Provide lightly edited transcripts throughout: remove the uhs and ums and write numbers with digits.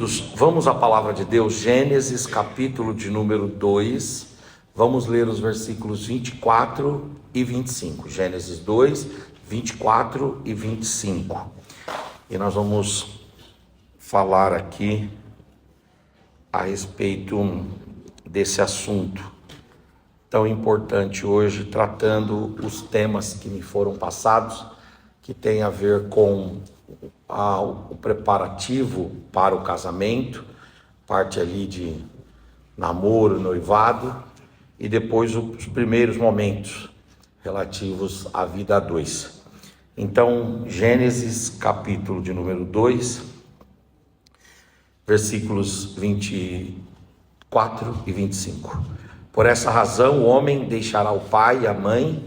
Queridos, vamos à palavra de Deus, Gênesis capítulo de número 2, vamos ler os versículos 24 e 25, Gênesis 2, 24 e 25, e nós vamos falar aqui a respeito desse assunto tão importante hoje, tratando os temas que me foram passados, que tem a ver com o preparativo para o casamento, parte ali de namoro, noivado, e depois os primeiros momentos relativos à vida a dois. Então, Gênesis capítulo de número 2, versículos 24 e 25. Por essa razão, o homem deixará o pai e a mãe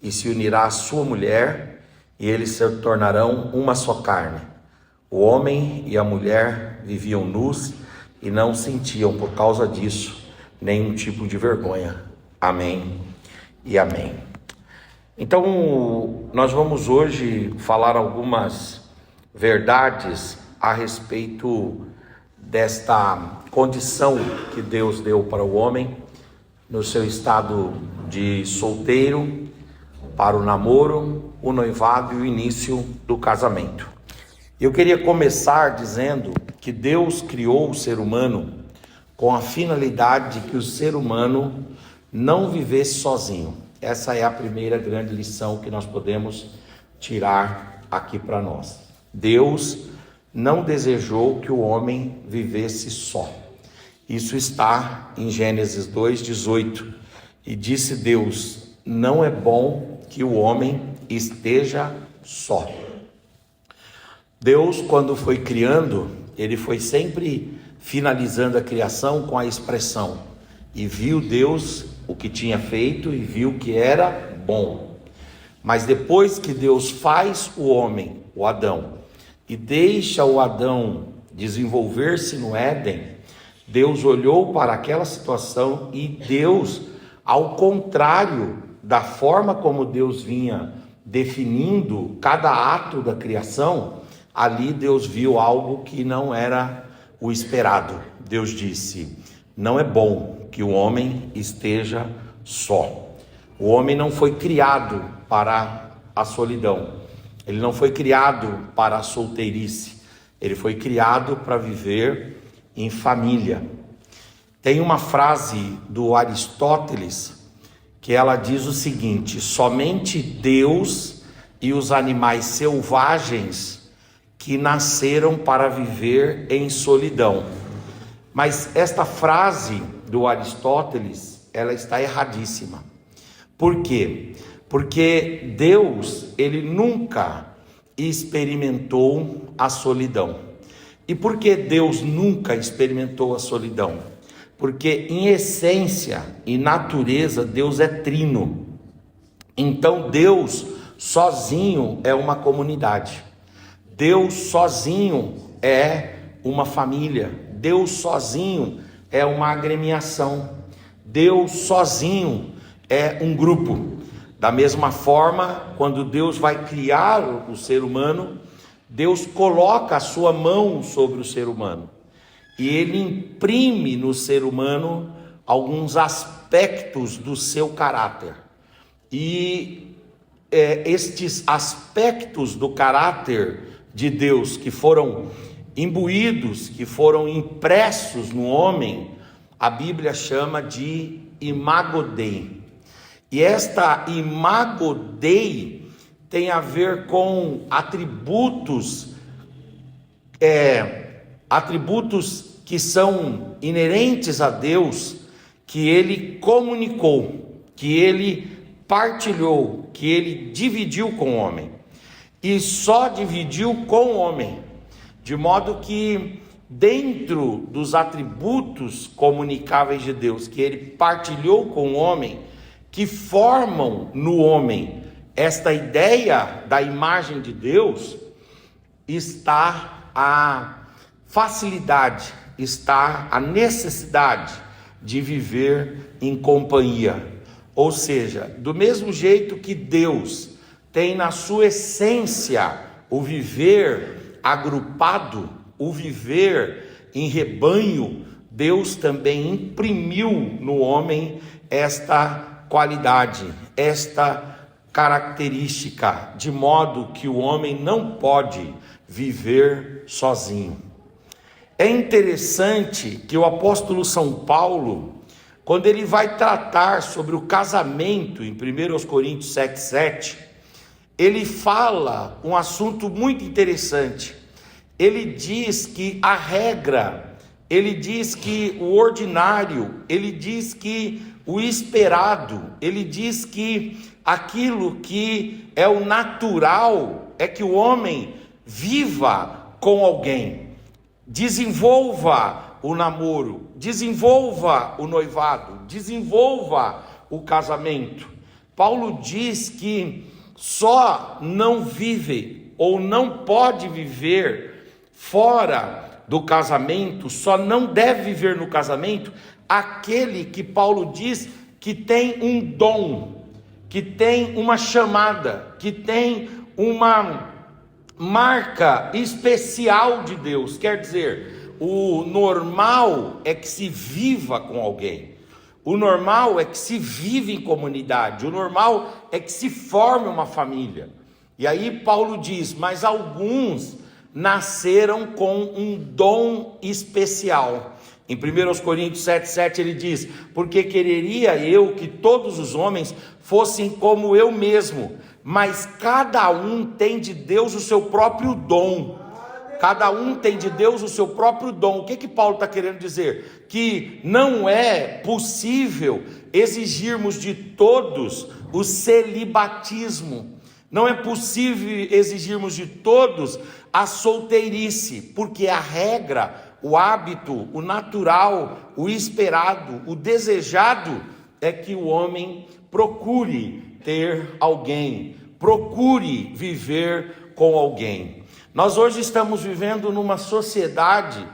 e se unirá à sua mulher, e eles se tornarão uma só carne. O homem e a mulher viviam nus e não sentiam por causa disso nenhum tipo de vergonha. Amém e amém. Então, nós vamos hoje falar algumas verdades a respeito desta condição que Deus deu para o homem no seu estado de solteiro, para o namoro, o noivado e o início do casamento. Eu queria começar dizendo que Deus criou o ser humano com a finalidade de que o ser humano não vivesse sozinho. Essa é a primeira grande lição que nós podemos tirar aqui para nós. Deus não desejou que o homem vivesse só. Isso está em Gênesis 2:18. E disse Deus: não é bom que o homem esteja só. Deus, quando foi criando, ele foi sempre finalizando a criação com a expressão: e viu Deus o que tinha feito e viu que era bom. Mas depois que Deus faz o homem, o Adão, e deixa o Adão desenvolver-se no Éden, Deus olhou para aquela situação e Deus, ao contrário da forma como Deus vinha definindo cada ato da criação, ali Deus viu algo que não era o esperado. Deus disse: não é bom que o homem esteja só. O homem não foi criado para a solidão, ele não foi criado para a solteirice, ele foi criado para viver em família. Tem uma frase do Aristóteles que ela diz o seguinte: somente Deus e os animais selvagens que nasceram para viver em solidão. Mas esta frase do Aristóteles, ela está erradíssima. Por quê? Porque Deus, ele nunca experimentou a solidão. E por que Deus nunca experimentou a solidão? Porque em essência e natureza Deus é trino. Então Deus sozinho é uma comunidade. Deus sozinho é uma família. Deus sozinho é uma agremiação. Deus sozinho é um grupo. Da mesma forma, quando Deus vai criar o ser humano, Deus coloca a sua mão sobre o ser humano. E ele imprime no ser humano alguns aspectos do seu caráter. E estes aspectos do caráter de Deus que foram imbuídos, que foram impressos no homem, a Bíblia chama de imago Dei. E esta imago Dei tem a ver com atributos que são inerentes a Deus, que ele comunicou, que ele partilhou, que ele dividiu com o homem. E só dividiu com o homem, de modo que dentro dos atributos comunicáveis de Deus, que ele partilhou com o homem, que formam no homem esta ideia da imagem de Deus, está a facilidade, está a necessidade de viver em companhia. Ou seja, do mesmo jeito que Deus tem na sua essência o viver agrupado, o viver em rebanho, Deus também imprimiu no homem esta qualidade, esta característica, de modo que o homem não pode viver sozinho. É interessante que o apóstolo São Paulo, quando ele vai tratar sobre o casamento, em 1 Coríntios 7,7, ele fala um assunto muito interessante. Ele diz que a regra, ele diz que o ordinário, ele diz que o esperado, ele diz que aquilo que é o natural é que o homem viva com alguém, desenvolva o namoro, desenvolva o noivado, desenvolva o casamento. Paulo diz que só não vive ou não pode viver fora do casamento, só não deve viver no casamento aquele que Paulo diz que tem um dom, que tem uma chamada, que tem uma marca especial de Deus. Quer dizer, o normal é que se viva com alguém, o normal é que se vive em comunidade, o normal é que se forme uma família. E aí Paulo diz, mas alguns nasceram com um dom especial. Em 1 Coríntios 7,7 ele diz, porque quereria eu que todos os homens fossem como eu mesmo, mas cada um tem de Deus o seu próprio dom. Cada um tem de Deus o seu próprio dom. O que Paulo está querendo dizer? Que não é possível exigirmos de todos o celibatismo. Não é possível exigirmos de todos a solteirice, porque a regra, o hábito, o natural, o esperado, o desejado é que o homem procure ter alguém, procure viver com alguém. Nós hoje estamos vivendo numa sociedade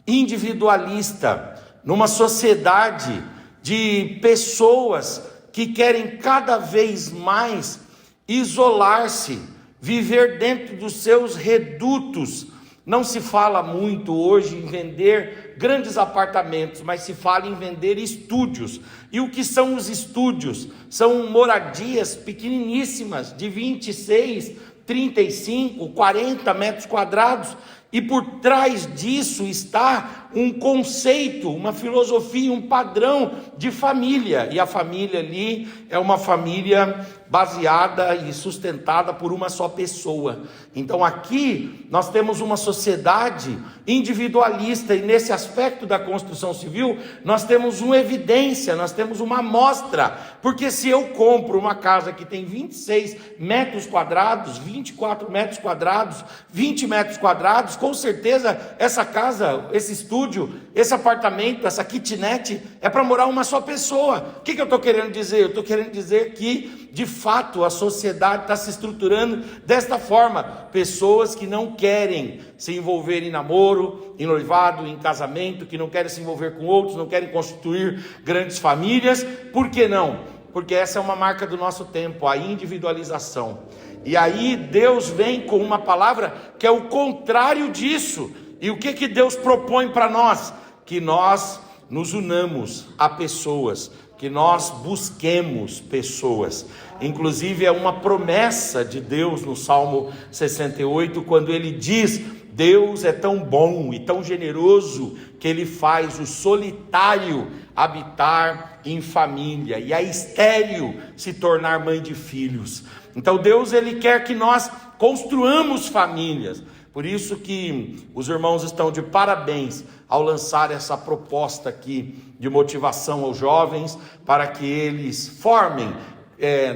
individualista, numa sociedade de pessoas que querem cada vez mais isolar-se, viver dentro dos seus redutos. Não se fala muito hoje em vender grandes apartamentos, mas se fala em vender estúdios. E o que são os estúdios? São moradias pequeniníssimas, de 26, 35, 40 metros quadrados. E por trás disso está um conceito, uma filosofia, um padrão de família. E a família ali é uma família baseada e sustentada por uma só pessoa. Então aqui nós temos uma sociedade individualista, e nesse aspecto da construção civil nós temos uma evidência, nós temos uma amostra, porque se eu compro uma casa que tem 26 metros quadrados, 24 metros quadrados, 20 metros quadrados, com certeza essa casa, esse estúdio, esse apartamento, essa kitnet é para morar uma só pessoa. O que eu estou querendo dizer? Eu estou querendo dizer que de fato a sociedade está se estruturando desta forma. Pessoas que não querem se envolver em namoro, em noivado, em casamento, que não querem se envolver com outros, não querem constituir grandes famílias. Por que não? Porque essa é uma marca do nosso tempo, a individualização. E aí Deus vem com uma palavra que é o contrário disso. E o que Deus propõe para nós? Que nós nos unamos a pessoas, que nós busquemos pessoas. Inclusive é uma promessa de Deus no Salmo 68, quando ele diz: Deus é tão bom e tão generoso que ele faz o solitário habitar em família e a estéril se tornar mãe de filhos. Então Deus, ele quer que nós construamos famílias. Por isso que os irmãos estão de parabéns ao lançar essa proposta aqui de motivação aos jovens, para que eles formem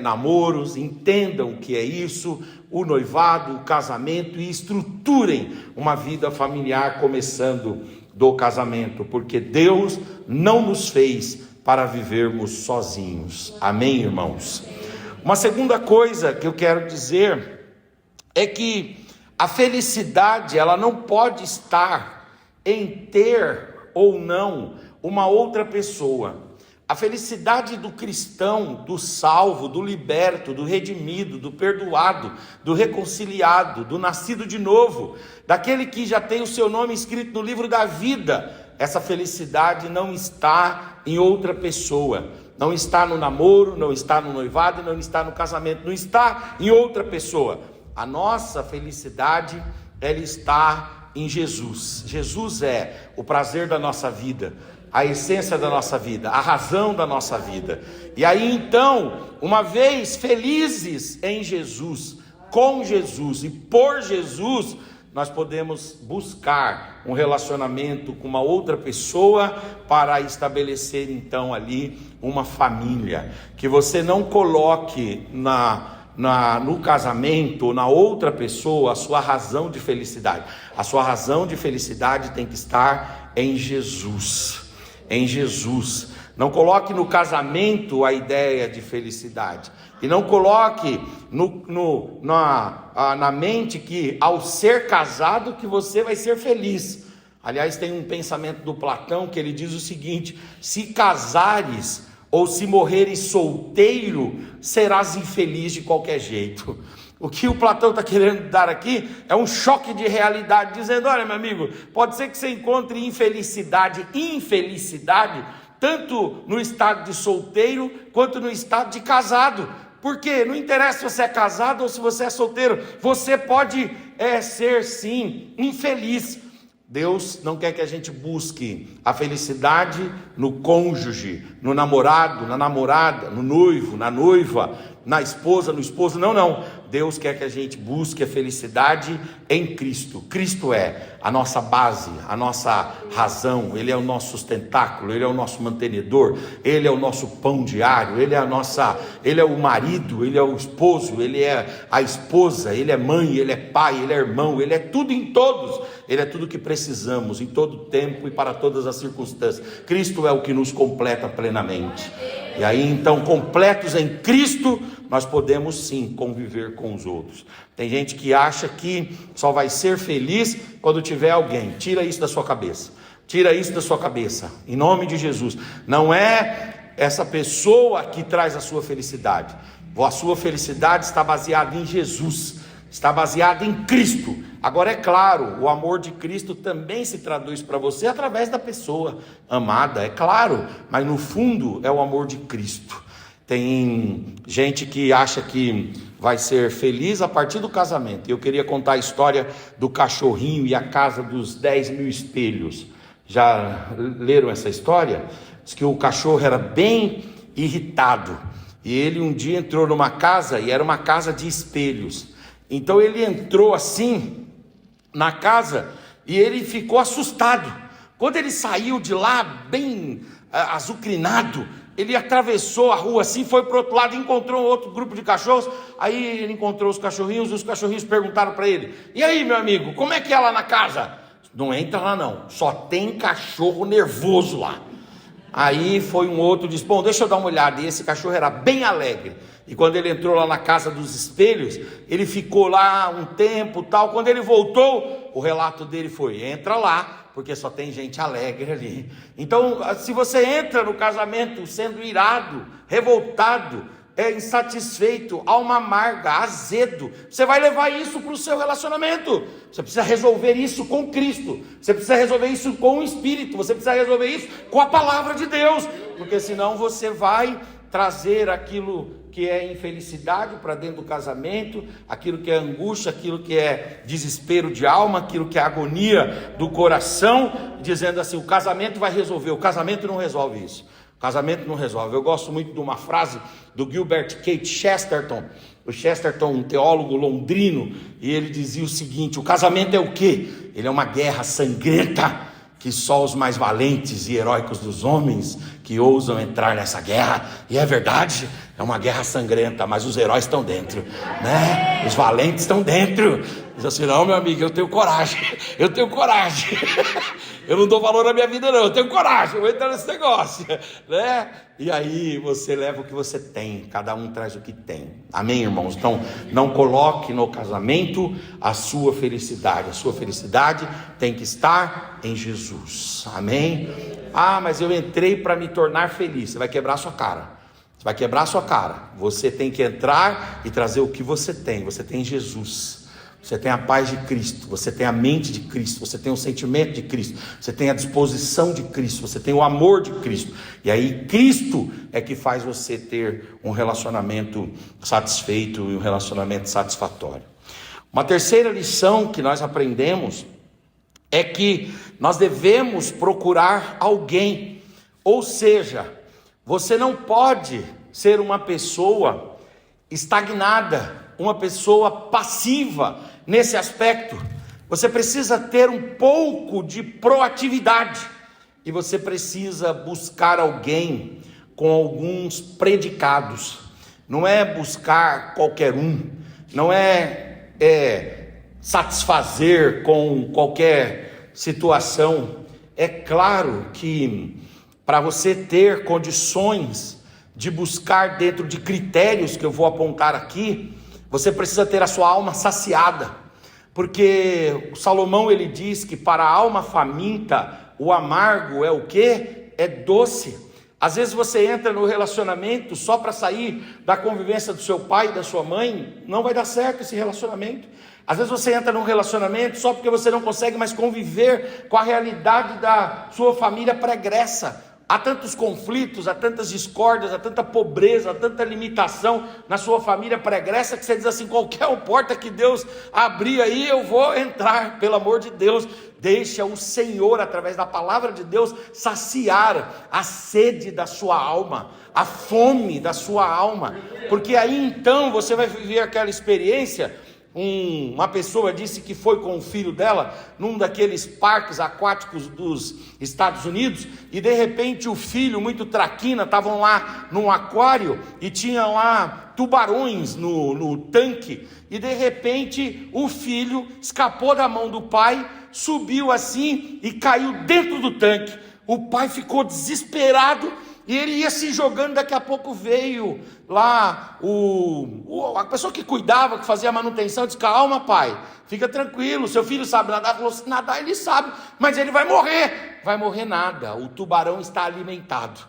namoros, entendam o que é isso, o noivado, o casamento, e estruturem uma vida familiar começando do casamento, porque Deus não nos fez para vivermos sozinhos. Amém, irmãos? Uma segunda coisa que eu quero dizer é que a felicidade, ela não pode estar em ter ou não uma outra pessoa. A felicidade do cristão, do salvo, do liberto, do redimido, do perdoado, do reconciliado, do nascido de novo, daquele que já tem o seu nome escrito no livro da vida, essa felicidade não está em outra pessoa, não está no namoro, não está no noivado, não está no casamento, não está em outra pessoa. A nossa felicidade, ela está em Jesus. Jesus é o prazer da nossa vida, a essência da nossa vida, a razão da nossa vida. E aí então, uma vez felizes em Jesus, com Jesus e por Jesus, nós podemos buscar um relacionamento com uma outra pessoa para estabelecer então ali uma família. Que você não coloque no casamento ou na outra pessoa a sua razão de felicidade. A sua razão de felicidade tem que estar em Jesus. Em Jesus. Não coloque no casamento a ideia de felicidade. E não coloque na mente que ao ser casado que você vai ser feliz. Aliás, tem um pensamento do Platão que ele diz o seguinte: se casares ou se morreres solteiro, serás infeliz de qualquer jeito. O que o Platão está querendo dar aqui é um choque de realidade, dizendo: olha, meu amigo, pode ser que você encontre infelicidade, tanto no estado de solteiro, quanto no estado de casado. Porque não interessa se você é casado ou se você é solteiro, você pode ser sim infeliz. Deus não quer que a gente busque a felicidade no cônjuge, no namorado, na namorada, no noivo, na noiva, na esposa, no esposo. Não. Deus quer que a gente busque a felicidade em Cristo. Cristo é a nossa base, a nossa razão. Ele é o nosso sustentáculo, Ele é o nosso mantenedor, Ele é o nosso pão diário, Ele é o marido, Ele é o esposo, Ele é a esposa, Ele é mãe, Ele é pai, Ele é irmão, Ele é tudo em todos. Ele é tudo que precisamos, em todo tempo e para todas as circunstâncias. Cristo é o que nos completa plenamente. E aí então, completos em Cristo, nós podemos sim conviver com os outros. Tem gente que acha que só vai ser feliz quando tiver alguém. Tira isso da sua cabeça. Tira isso da sua cabeça, em nome de Jesus. Não é essa pessoa que traz a sua felicidade. A sua felicidade está baseada em Jesus, está baseada em Cristo. Agora é claro, o amor de Cristo também se traduz para você através da pessoa amada, é claro, mas no fundo é o amor de Cristo. Tem gente que acha que vai ser feliz a partir do casamento. Eu queria contar a história do cachorrinho e a casa dos 10 mil espelhos. Já leram essa história? Diz que o cachorro era bem irritado, e ele um dia entrou numa casa, e era uma casa de espelhos. Então ele entrou assim na casa e ele ficou assustado. Quando ele saiu de lá bem azucrinado, ele atravessou a rua assim, foi para o outro lado e encontrou outro grupo de cachorros. Aí ele encontrou os cachorrinhos, e os cachorrinhos perguntaram para ele: e aí, meu amigo, como é que é lá na casa? Não entra lá não, só tem cachorro nervoso lá. Aí foi um outro, disse: bom, deixa eu dar uma olhada. E esse cachorro era bem alegre. E quando ele entrou lá na casa dos espelhos, ele ficou lá um tempo tal. Quando ele voltou, o relato dele foi: entra lá, porque só tem gente alegre ali. Então, se você entra no casamento sendo irado, revoltado, insatisfeito, alma amarga, azedo, você vai levar isso para o seu relacionamento. Você precisa resolver isso com Cristo, você precisa resolver isso com o Espírito, você precisa resolver isso com a palavra de Deus, porque senão você vai trazer aquilo que é infelicidade para dentro do casamento, aquilo que é angústia, aquilo que é desespero de alma, aquilo que é agonia do coração, dizendo assim: o casamento vai resolver. O casamento não resolve isso. O casamento não resolve. Eu gosto muito de uma frase do Gilbert Keith Chesterton. O Chesterton, um teólogo londrino, e ele dizia o seguinte: o casamento é o quê? Ele é uma guerra sangrenta, que só os mais valentes e heróicos dos homens que ousam entrar nessa guerra. E é verdade, é uma guerra sangrenta, mas os heróis estão dentro, né? Os valentes estão dentro. Diz assim: não, meu amigo, eu tenho coragem, eu não dou valor à minha vida não, eu tenho coragem, eu vou entrar nesse negócio, né? E aí você leva o que você tem, cada um traz o que tem, amém, irmãos? Então não coloque no casamento a sua felicidade tem que estar em Jesus, amém? Ah, mas eu entrei para me tornar feliz. Você vai quebrar a sua cara. Você tem que entrar e trazer o que você tem. Você tem Jesus, você tem a paz de Cristo, você tem a mente de Cristo, você tem o sentimento de Cristo, você tem a disposição de Cristo, você tem o amor de Cristo. E aí Cristo é que faz você ter um relacionamento satisfeito e um relacionamento satisfatório. Uma terceira lição que nós aprendemos é que nós devemos procurar alguém, ou seja, você não pode ser uma pessoa estagnada, uma pessoa passiva nesse aspecto. Você precisa ter um pouco de proatividade e você precisa buscar alguém com alguns predicados. Não é buscar qualquer um, não é satisfazer com qualquer situação. É claro que para você ter condições de buscar dentro de critérios que eu vou apontar aqui, você precisa ter a sua alma saciada, porque Salomão ele diz que para a alma faminta o amargo é o quê? É doce. Às vezes você entra no relacionamento só para sair da convivência do seu pai e da sua mãe, não vai dar certo esse relacionamento. Às vezes você entra num relacionamento só porque você não consegue mais conviver com a realidade da sua família pregressa. Há tantos conflitos, há tantas discórdias, há tanta pobreza, há tanta limitação na sua família pregressa que você diz assim, qualquer porta que Deus abrir aí eu vou entrar, pelo amor de Deus. Deixa o Senhor, através da palavra de Deus, saciar a sede da sua alma, a fome da sua alma, porque aí então você vai viver aquela experiência. Uma pessoa disse que foi com o filho dela num daqueles parques aquáticos dos Estados Unidos e de repente o filho, muito traquina, estavam lá num aquário e tinha lá tubarões no tanque e de repente o filho escapou da mão do pai, subiu assim e caiu dentro do tanque. O pai ficou desesperado e ele ia se jogando, daqui a pouco veio lá a pessoa que cuidava, que fazia a manutenção, disse, calma pai, fica tranquilo, seu filho sabe nadar. Falou, se nadar ele sabe, mas ele vai morrer nada, o tubarão está alimentado.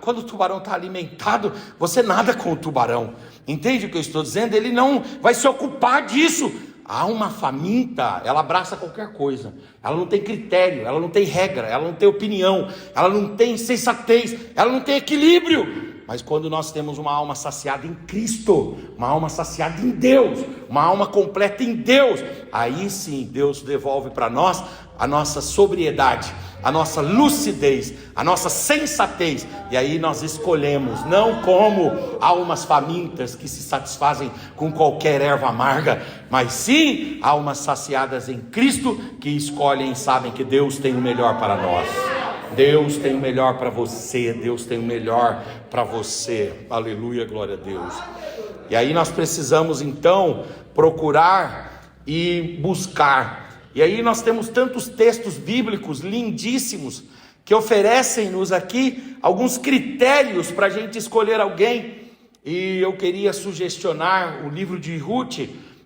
Quando o tubarão está alimentado, você nada com o tubarão, entende o que eu estou dizendo? Ele não vai se ocupar disso. A alma faminta, ela abraça qualquer coisa, ela não tem critério, ela não tem regra, ela não tem opinião, ela não tem sensatez, ela não tem equilíbrio. Mas quando nós temos uma alma saciada em Cristo, uma alma saciada em Deus, uma alma completa em Deus, aí sim Deus devolve para nós a nossa sobriedade, a nossa lucidez, a nossa sensatez, e aí nós escolhemos, não como almas famintas que se satisfazem com qualquer erva amarga, mas sim almas saciadas em Cristo, que escolhem e sabem que Deus tem o melhor para nós. Deus tem o melhor para você, Deus tem o melhor para você, aleluia, glória a Deus. E aí nós precisamos então procurar e buscar. E aí nós temos tantos textos bíblicos lindíssimos que oferecem-nos aqui alguns critérios para a gente escolher alguém. E eu queria sugestionar o livro de Ruth,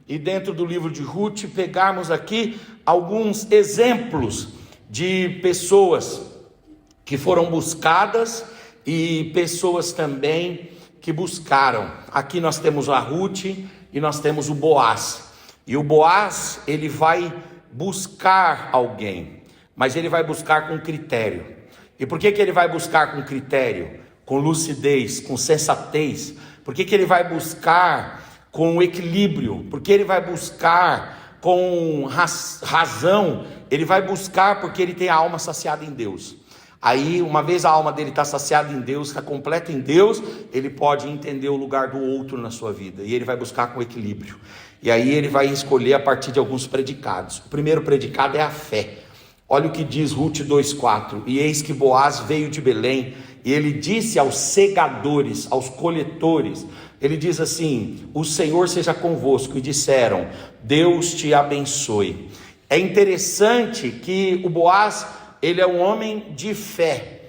e dentro do livro de Ruth pegarmos aqui alguns exemplos de pessoas que foram buscadas e pessoas também que buscaram. Aqui nós temos a Ruth e nós temos o Boaz. E o Boaz, ele vai buscar alguém, mas ele vai buscar com critério. E por que ele vai buscar com critério? Com lucidez, com sensatez. Por que ele vai buscar com equilíbrio? Porque ele vai buscar com razão. Ele vai buscar porque ele tem a alma saciada em Deus. Aí, uma vez a alma dele está saciada em Deus, está completa em Deus, ele pode entender o lugar do outro na sua vida, e ele vai buscar com equilíbrio. E aí ele vai escolher a partir de alguns predicados. O primeiro predicado é a fé. Olha o que diz Ruth 2,4. E eis que Boaz veio de Belém, e ele disse aos segadores, aos coletores, ele diz assim, o Senhor seja convosco, e disseram, Deus te abençoe. É interessante que o Boaz, ele é um homem de fé.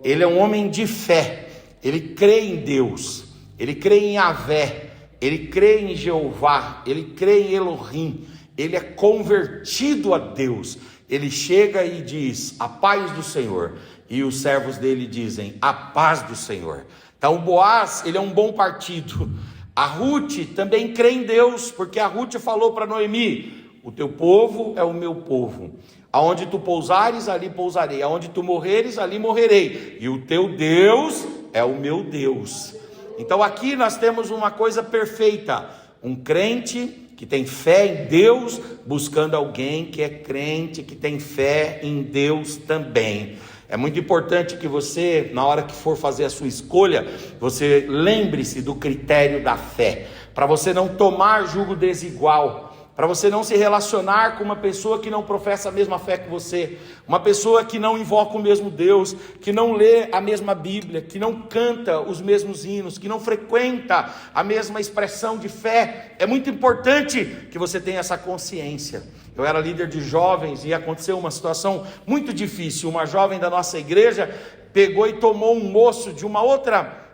Ele é um homem de fé. Ele crê em Deus. Ele crê em Yahvé. Ele crê em Jeová. Ele crê em Elohim. Ele é convertido a Deus. Ele chega e diz: a paz do Senhor. E os servos dele dizem: a paz do Senhor. Então o Boaz, ele é um bom partido. A Ruth também crê em Deus, porque a Ruth falou para Noemi: o teu povo é o meu povo. Aonde tu pousares, ali pousarei. Aonde tu morreres, ali morrerei. E o teu Deus é o meu Deus. Então aqui nós temos uma coisa perfeita. Um crente que tem fé em Deus, buscando alguém que é crente, que tem fé em Deus também. É muito importante que você, na hora que for fazer a sua escolha, você lembre-se do critério da fé, para você não tomar jugo desigual, para você não se relacionar com uma pessoa que não professa a mesma fé que você, uma pessoa que não invoca o mesmo Deus, que não lê a mesma Bíblia, que não canta os mesmos hinos, que não frequenta a mesma expressão de fé. É muito importante que você tenha essa consciência. Eu era líder de jovens e aconteceu uma situação muito difícil. Uma jovem da nossa igreja pegou e tomou um moço de uma outra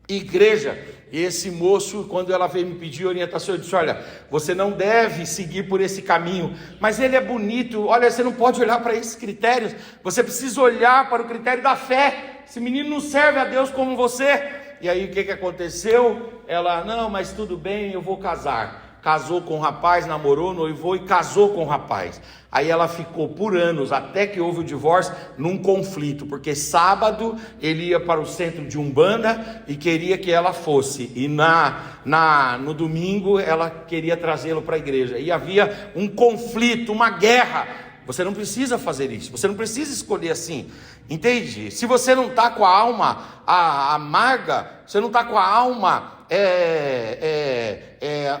igreja. E esse moço, quando ela veio me pedir orientação, eu disse: olha, você não deve seguir por esse caminho, mas ele é bonito. Olha, você não pode olhar para esses critérios, você precisa olhar para o critério da fé. Esse menino não serve a Deus como você. E aí o que aconteceu? Ela: não, mas tudo bem, eu vou casar. Casou com o rapaz, namorou, noivou e casou com o rapaz. Aí ela ficou por anos, até que houve o divórcio, num conflito, porque sábado ele ia para o centro de Umbanda e queria que ela fosse, e no domingo ela queria trazê-lo para a igreja, e havia um conflito, uma guerra. Você não precisa fazer isso, você não precisa escolher assim, entende? Se você não está com a alma amarga, você não está com a alma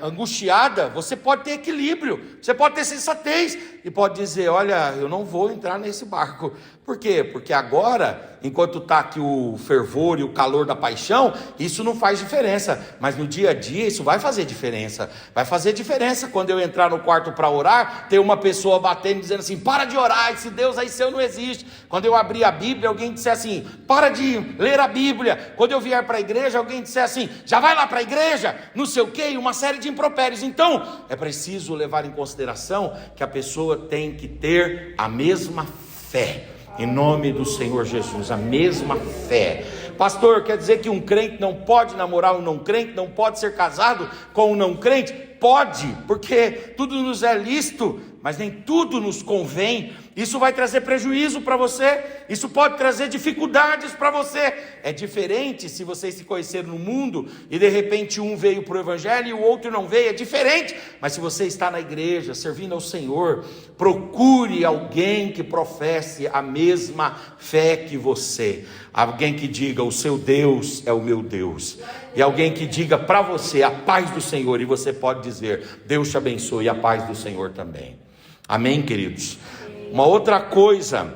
angustiada, você pode ter equilíbrio, você pode ter sensatez e pode dizer: olha, eu não vou entrar nesse barco. Por quê? Porque agora, enquanto está aqui o fervor e o calor da paixão, isso não faz diferença, mas no dia a dia isso vai fazer diferença. Vai fazer diferença quando eu entrar no quarto para orar, ter uma pessoa batendo dizendo assim: para de orar, esse Deus aí seu não existe. Quando eu abrir a Bíblia, alguém disser assim: para de ler a Bíblia. Quando eu vier para a igreja, alguém disser assim: já vai lá para a igreja, não sei o que, e uma série de impropérios. Então é preciso levar em consideração que a pessoa tem que ter a mesma fé, em nome do Senhor Jesus, a mesma fé. Pastor, quer dizer que um crente não pode namorar um não crente, não pode ser casado com um não crente? Pode, porque tudo nos é lícito, mas nem tudo nos convém. Isso vai trazer prejuízo para você, isso pode trazer dificuldades para você. É diferente se vocês se conheceram no mundo e de repente um veio para o evangelho e o outro não veio, é diferente. Mas se você está na igreja servindo ao Senhor, procure alguém que professe a mesma fé que você, alguém que diga: o seu Deus é o meu Deus, e alguém que diga para você: a paz do Senhor, e você pode dizer: Deus te abençoe, e a paz do Senhor também. Amém, queridos? Uma outra coisa,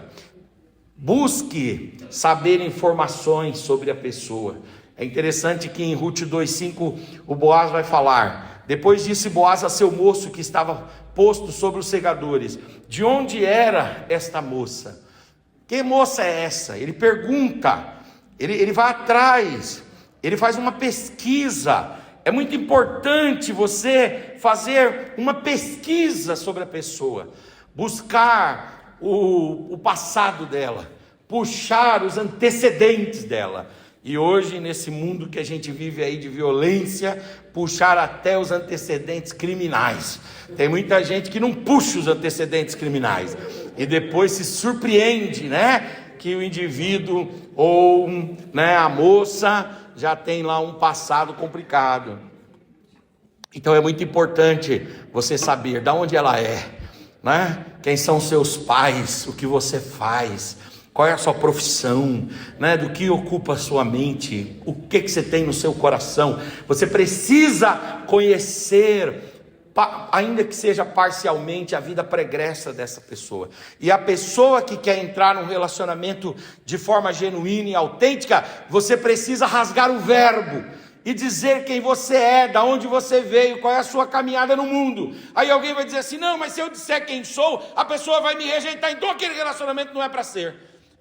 busque saber informações sobre a pessoa. É interessante que em Ruth 2,5 o Boaz vai falar: depois disse Boaz a seu moço que estava posto sobre os segadores: de onde era esta moça? Que moça é essa? Ele pergunta, ele vai atrás, ele faz uma pesquisa. É muito importante você fazer uma pesquisa sobre a pessoa, buscar o passado dela, puxar os antecedentes dela. E hoje, nesse mundo que a gente vive aí de violência, puxar até os antecedentes criminais. Tem muita gente que não puxa os antecedentes criminais e depois se surpreende, que o indivíduo ou a moça já tem lá um passado complicado. Então é muito importante você saber de onde ela é, quem são seus pais, o que você faz, qual é a sua profissão, do que ocupa a sua mente, o que você tem no seu coração. Você precisa conhecer, ainda que seja parcialmente, a vida pregressa dessa pessoa. E a pessoa que quer entrar num relacionamento de forma genuína e autêntica, você precisa rasgar o verbo e dizer quem você é, da onde você veio, qual é a sua caminhada no mundo. Aí alguém vai dizer assim: não, mas se eu disser quem sou, a pessoa vai me rejeitar, então aquele relacionamento não é para ser.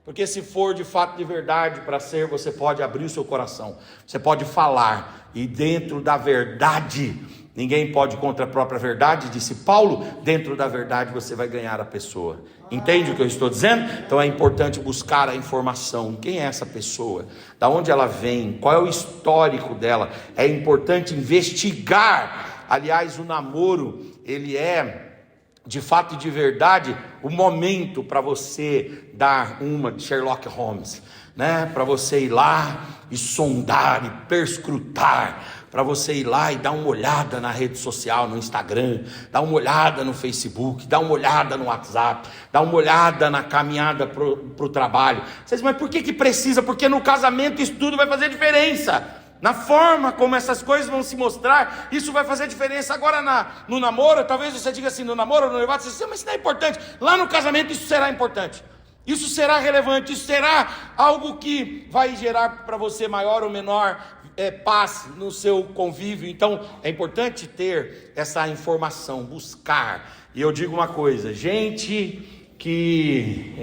Porque se for de fato de verdade para ser, você pode abrir o seu coração, você pode falar, e dentro da verdade, ninguém pode contra a própria verdade, disse Paulo, dentro da verdade você vai ganhar a pessoa. Entende o que eu estou dizendo? Então é importante buscar a informação. Quem é essa pessoa? Da onde ela vem? Qual é o histórico dela? É importante investigar. Aliás, o namoro, ele é, de fato e de verdade, o momento para você dar uma de Sherlock Holmes, né? Para você ir lá e sondar e perscrutar, para você ir lá e dar uma olhada na rede social, no Instagram, dar uma olhada no Facebook, dar uma olhada no WhatsApp, dar uma olhada na caminhada para o trabalho. Vocês, mas por que precisa? Porque no casamento isso tudo vai fazer diferença. Na forma como essas coisas vão se mostrar, isso vai fazer diferença. Agora no namoro, talvez você diga assim, no namoro, no noivado, você diz, mas isso não é importante. Lá no casamento isso será importante. Isso será relevante, isso será algo que vai gerar para você maior ou menor paz no seu convívio. Então é importante ter essa informação, buscar. E eu digo uma coisa, gente que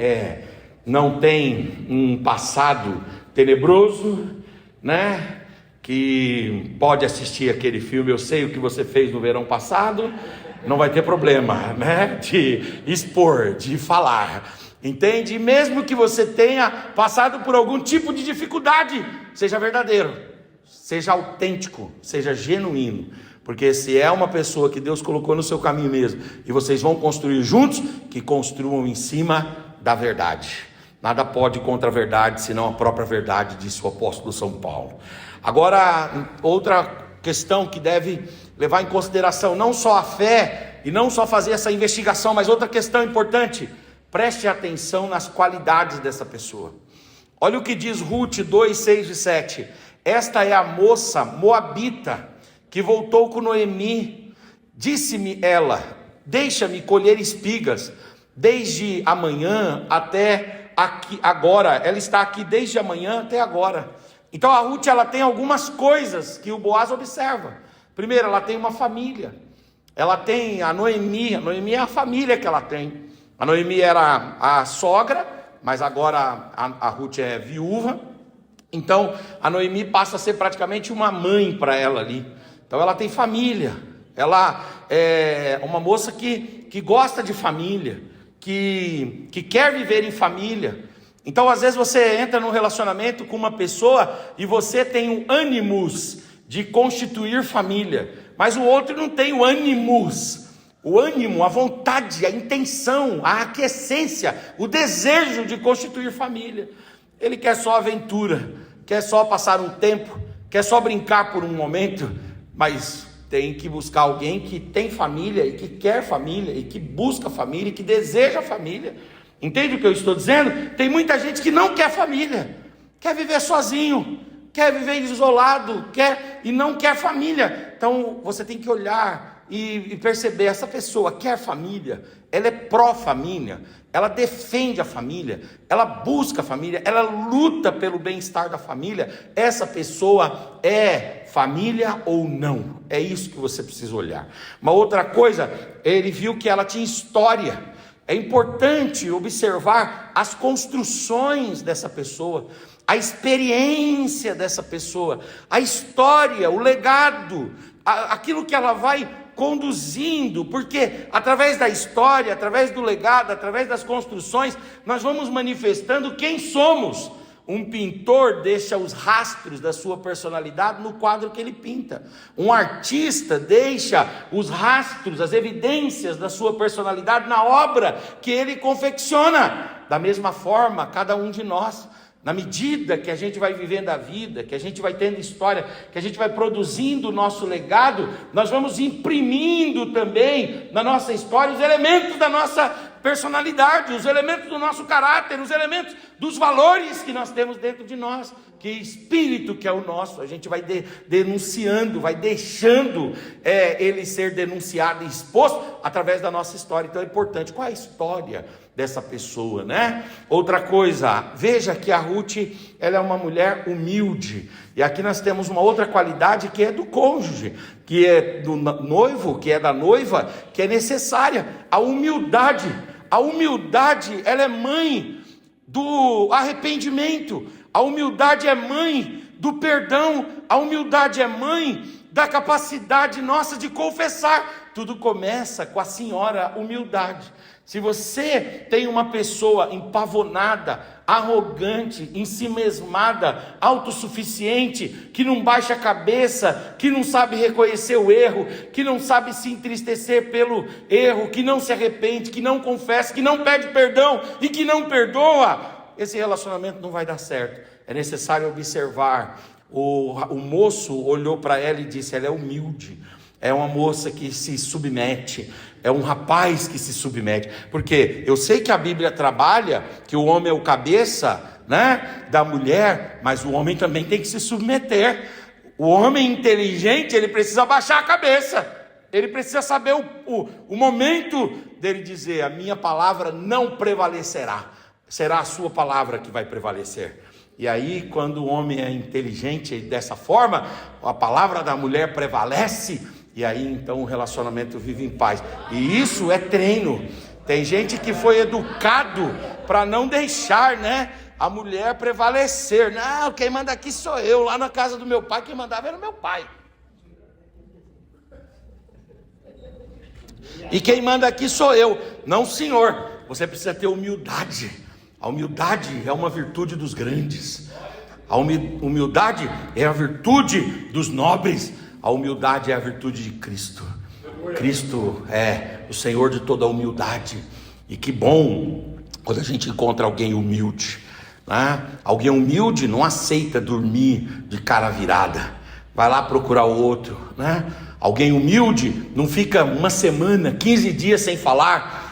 não tem um passado tenebroso, né? Que pode assistir aquele filme, Eu Sei o que Você Fez no Verão Passado, não vai ter problema, né? De expor, de falar. Entende? E mesmo que você tenha passado por algum tipo de dificuldade, seja verdadeiro, seja autêntico, seja genuíno. Porque se é uma pessoa que Deus colocou no seu caminho mesmo, e vocês vão construir juntos, que construam em cima da verdade. Nada pode contra a verdade, senão a própria verdade, disse o apóstolo São Paulo. Agora, outra questão que deve levar em consideração, não só a fé, e não só fazer essa investigação, mas outra questão importante, preste atenção nas qualidades dessa pessoa. Olha o que diz Ruth 2, 6 e 7. Esta é a moça moabita que voltou com Noemi. Disse-me ela, deixa-me colher espigas, desde amanhã até aqui, agora. Ela está aqui desde amanhã até agora. Então a Ruth, ela tem algumas coisas que o Boaz observa. Primeiro, ela tem uma família. Ela tem a Noemi é a família que ela tem. A Noemi era a sogra, mas agora a Ruth é viúva. Então a Noemi passa a ser praticamente uma mãe para ela ali. Então ela tem família. Ela é uma moça que gosta de família, que quer viver em família. Então às vezes você entra num relacionamento com uma pessoa e você tem o ânimos de constituir família, mas o outro não tem o ânimos. O ânimo, a vontade, a intenção, a aquiescência, o desejo de constituir família. Ele quer só aventura, quer só passar um tempo, quer só brincar por um momento, mas tem que buscar alguém que tem família e que quer família e que busca família e que deseja família. Entende o que eu estou dizendo? Tem muita gente que não quer família, quer viver sozinho, quer viver isolado, e não quer família. Então você tem que olhar e perceber, essa pessoa quer família, ela é pró-família, ela defende a família, ela busca a família, ela luta pelo bem-estar da família. Essa pessoa é família ou não? É isso que você precisa olhar. Uma outra coisa, ele viu que ela tinha história. É importante observar as construções dessa pessoa, a experiência dessa pessoa, a história, o legado, aquilo que ela vai conduzindo, porque através da história, através do legado, através das construções, nós vamos manifestando quem somos. Um pintor deixa os rastros da sua personalidade no quadro que ele pinta. Um artista deixa os rastros, as evidências da sua personalidade na obra que ele confecciona. Da mesma forma, cada um de nós, na medida que a gente vai vivendo a vida, que a gente vai tendo história, que a gente vai produzindo o nosso legado, nós vamos imprimindo também na nossa história os elementos da nossa personalidade, os elementos do nosso caráter, os elementos dos valores que nós temos dentro de nós. Que espírito que é o nosso, a gente vai denunciando, vai deixando ele ser denunciado e exposto através da nossa história. Então é importante, qual é a história dessa pessoa, né? Outra coisa, veja que a Ruth, ela é uma mulher humilde, e aqui nós temos uma outra qualidade que é do cônjuge, que é do noivo, que é da noiva, que é necessária, a humildade. A humildade, ela é mãe do arrependimento, a humildade é mãe do perdão, a humildade é mãe da capacidade nossa de confessar. Tudo começa com a senhora humildade. Se você tem uma pessoa empavonada, arrogante, ensimesmada, autossuficiente, que não baixa a cabeça, que não sabe reconhecer o erro, que não sabe se entristecer pelo erro, que não se arrepende, que não confessa, que não pede perdão e que não perdoa, esse relacionamento não vai dar certo. É necessário observar. O moço olhou para ela e disse: ela é humilde, é uma moça que se submete, é um rapaz que se submete, porque eu sei que a Bíblia trabalha que o homem é o cabeça, né, da mulher, mas o homem também tem que se submeter. O homem inteligente, ele precisa baixar a cabeça, ele precisa saber o momento dele dizer: a minha palavra não prevalecerá, será a sua palavra que vai prevalecer. E aí, quando o homem é inteligente dessa forma, a palavra da mulher prevalece, e aí então o relacionamento vive em paz. E isso é treino. Tem gente que foi educado para não deixar, né, a mulher prevalecer. Não, quem manda aqui sou eu. Lá na casa do meu pai, quem mandava era o meu pai. E quem manda aqui sou eu. Não, senhor. Você precisa ter humildade. A humildade é uma virtude dos grandes. A humildade é a virtude dos nobres. A humildade é a virtude de Cristo. Cristo é o Senhor de toda a humildade. E que bom quando a gente encontra alguém humilde, né? Alguém humilde não aceita dormir de cara virada, vai lá procurar o outro, né? Alguém humilde não fica uma semana, 15 dias sem falar.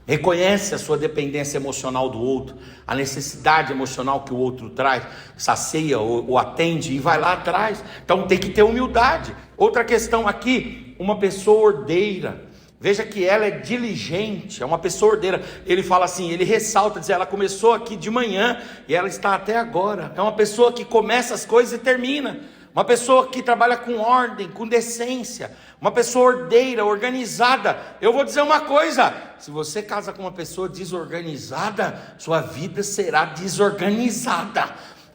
Reconhece a sua dependência emocional do outro, a necessidade emocional que o outro traz, sacia ou atende e vai lá atrás. Então tem que ter humildade. Outra questão aqui, uma pessoa ordeira. Veja que ela é diligente, é uma pessoa ordeira. Ele fala assim, ele ressalta, diz: ela começou aqui de manhã e ela está até agora. É uma pessoa que começa as coisas e termina. Uma pessoa que trabalha com ordem, com decência, uma pessoa ordeira, organizada. Eu vou dizer uma coisa: se você casa com uma pessoa desorganizada, sua vida será desorganizada.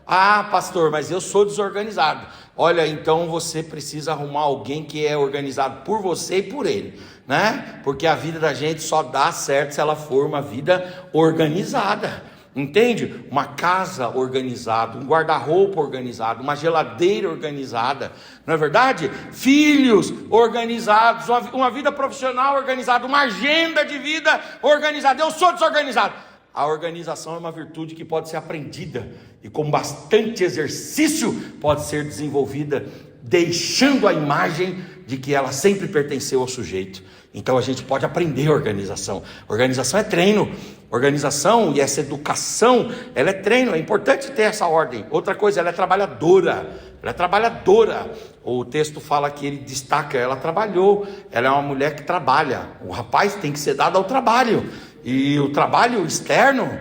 Ah, pastor, mas eu sou desorganizado. Olha, então você precisa arrumar alguém que é organizado por você e por ele, né? Porque a vida da gente só dá certo se ela for uma vida organizada. Entende? Uma casa organizada, um guarda-roupa organizado, uma geladeira organizada, não é verdade? Filhos organizados, uma vida profissional organizada, uma agenda de vida organizada. Eu sou desorganizado. A organização é uma virtude que pode ser aprendida e com bastante exercício pode ser desenvolvida, deixando a imagem de que ela sempre pertenceu ao sujeito. Então a gente pode aprender organização. Organização é treino. Organização e essa educação, ela é treino. É importante ter essa ordem. Outra coisa, ela é trabalhadora. Ela é trabalhadora. O texto fala que ele destaca, ela trabalhou. Ela é uma mulher que trabalha. O rapaz tem que ser dado ao trabalho. E o trabalho externo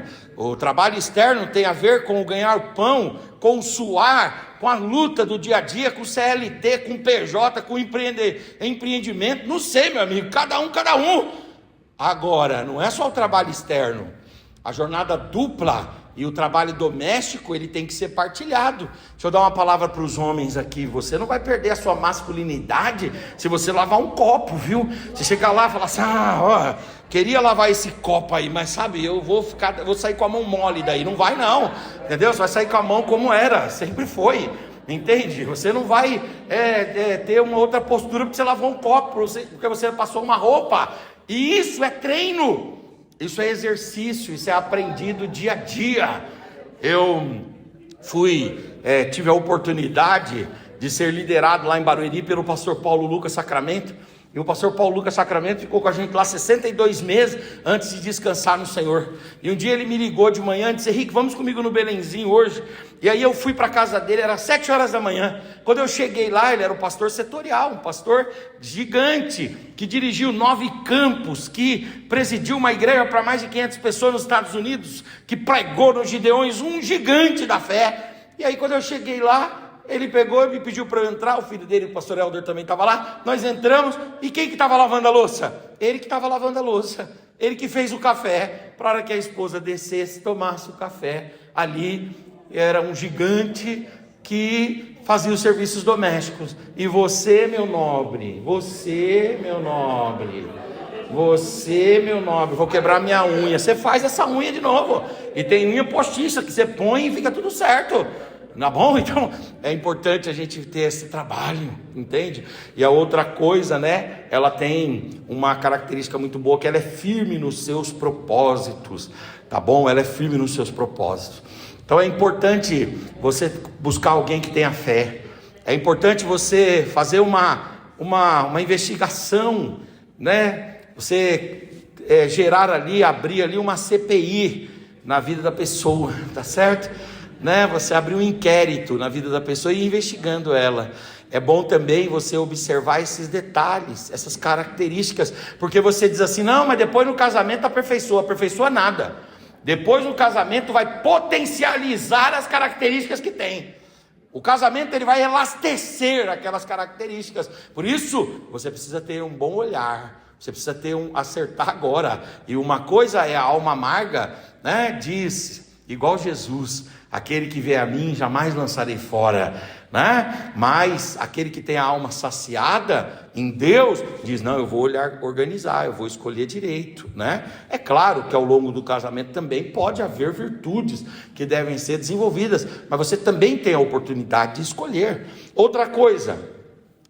tem a ver com o ganhar pão, com o suar, com a luta do dia a dia, com o CLT, com o PJ, com o empreendimento. Não sei, meu amigo, cada um. Agora, não é só o trabalho externo. A jornada dupla e o trabalho doméstico, ele tem que ser partilhado. Deixa eu dar uma palavra para os homens aqui. Você não vai perder a sua masculinidade se você lavar um copo, viu? Você chegar lá e falar assim: queria lavar esse copo aí, mas sabe, eu vou sair com a mão mole daí. Não vai não, entendeu? Você vai sair com a mão como era, sempre foi. Entende? Você não vai ter uma outra postura porque você lavou um copo, porque você passou uma roupa. E isso é treino, isso é exercício, isso é aprendido dia a dia. Eu tive a oportunidade de ser liderado lá em Barueri pelo pastor Paulo Lucas Sacramento. E o pastor Paulo Lucas Sacramento ficou com a gente lá 62 meses antes de descansar no Senhor. E um dia ele me ligou de manhã e disse: Henrique, vamos comigo no Belenzinho hoje. E aí eu fui para a casa dele, era 7 horas da manhã. Quando eu cheguei lá, ele era um pastor setorial, um pastor gigante, que dirigiu 9 campos, que presidiu uma igreja para mais de 500 pessoas nos Estados Unidos, que pregou nos Gideões, um gigante da fé. E aí quando eu cheguei lá, ele pegou e me pediu para eu entrar. O filho dele, o pastor Helder, também estava lá. Nós entramos, e quem que estava lavando a louça? Ele que estava lavando a louça. Ele que fez o café, para a hora que a esposa descesse, tomasse o café. Ali era um gigante que fazia os serviços domésticos. E você, meu nobre, vou quebrar minha unha. Você faz essa unha de novo. E tem unha postiça que você põe e fica tudo certo. Tá bom? Então é importante a gente ter esse trabalho, entende? E a outra coisa, né? Ela tem uma característica muito boa, que ela é firme nos seus propósitos, tá bom? Ela é firme nos seus propósitos. Então é importante você buscar alguém que tenha fé. É importante você fazer uma investigação, né? Você abrir ali uma CPI na vida da pessoa, tá certo? Né? Você abrir um inquérito na vida da pessoa e ir investigando ela. É bom também você observar esses detalhes, essas características, porque você diz assim: não, mas depois no casamento aperfeiçoa nada. Depois no casamento vai potencializar as características que tem. O casamento ele vai elastecer aquelas características. Por isso você precisa ter um bom olhar. Você precisa acertar agora. E uma coisa é a alma amarga, né? Diz, igual Jesus: aquele que vê a mim jamais lançarei fora, né? Mas aquele que tem a alma saciada em Deus diz: não, eu vou organizar, eu vou escolher direito, né? É claro que ao longo do casamento também pode haver virtudes que devem ser desenvolvidas, mas você também tem a oportunidade de escolher. Outra coisa,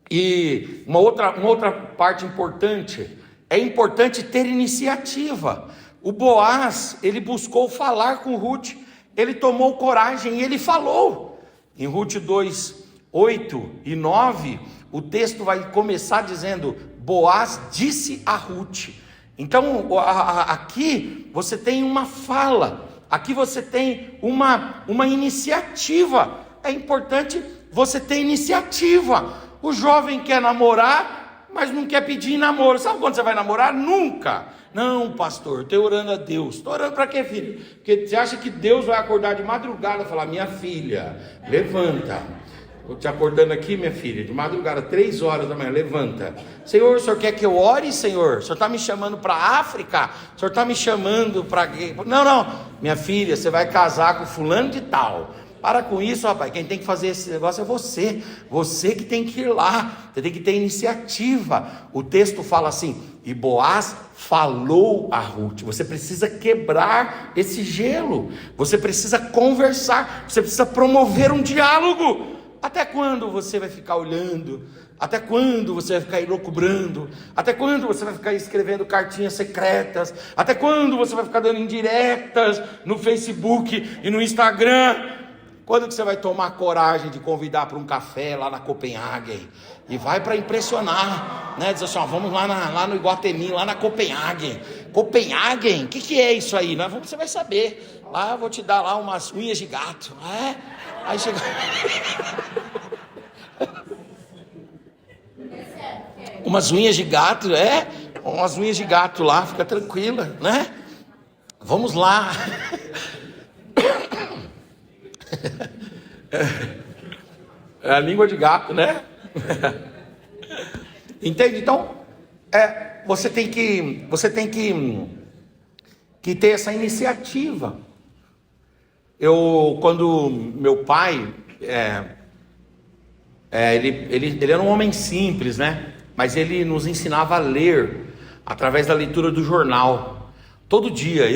e uma outra parte importante, é importante ter iniciativa. O Boaz, ele buscou falar com Ruth. Ele tomou coragem e ele falou. Em Ruth 2, 8 e 9, o texto vai começar dizendo: Boaz disse a Ruth. Então aqui você tem uma fala, aqui você tem uma iniciativa. É importante você ter iniciativa. O jovem quer namorar, mas não quer pedir namoro. Sabe quando você vai namorar? Nunca. Não, pastor, estou orando a Deus. Estou orando para quê, filho? Porque você acha que Deus vai acordar de madrugada e falar: minha filha, levanta. Estou te acordando aqui, minha filha, de madrugada, 3 horas da manhã, levanta. Senhor, o senhor quer que eu ore, Senhor? O senhor está me chamando para a África? O senhor está me chamando para... Não, minha filha, você vai casar com fulano de tal. Para com isso, rapaz. Quem tem que fazer esse negócio é você. Você que tem que ir lá. Você tem que ter iniciativa. O texto fala assim: e Boaz falou a Ruth. Você precisa quebrar esse gelo. Você precisa conversar. Você precisa promover um diálogo. Até quando você vai ficar olhando? Até quando você vai ficar elucubrando? Até quando você vai ficar escrevendo cartinhas secretas? Até quando você vai ficar dando indiretas no Facebook e no Instagram? Quando que você vai tomar coragem de convidar para um café lá na Copenhague? E vai para impressionar, né? Diz assim: ó, vamos lá no Iguatemi, lá na Copenhague. Copenhague? O que é isso aí? Você vai saber. Lá eu vou te dar lá umas unhas de gato. Aí chega... umas unhas de gato, umas unhas de gato lá, fica tranquila, né? Vamos lá. É a língua de gato, né? Entende? Então, você tem que ter essa iniciativa. Quando meu pai, ele era um homem simples, né? Mas ele nos ensinava a ler através da leitura do jornal. Todo dia,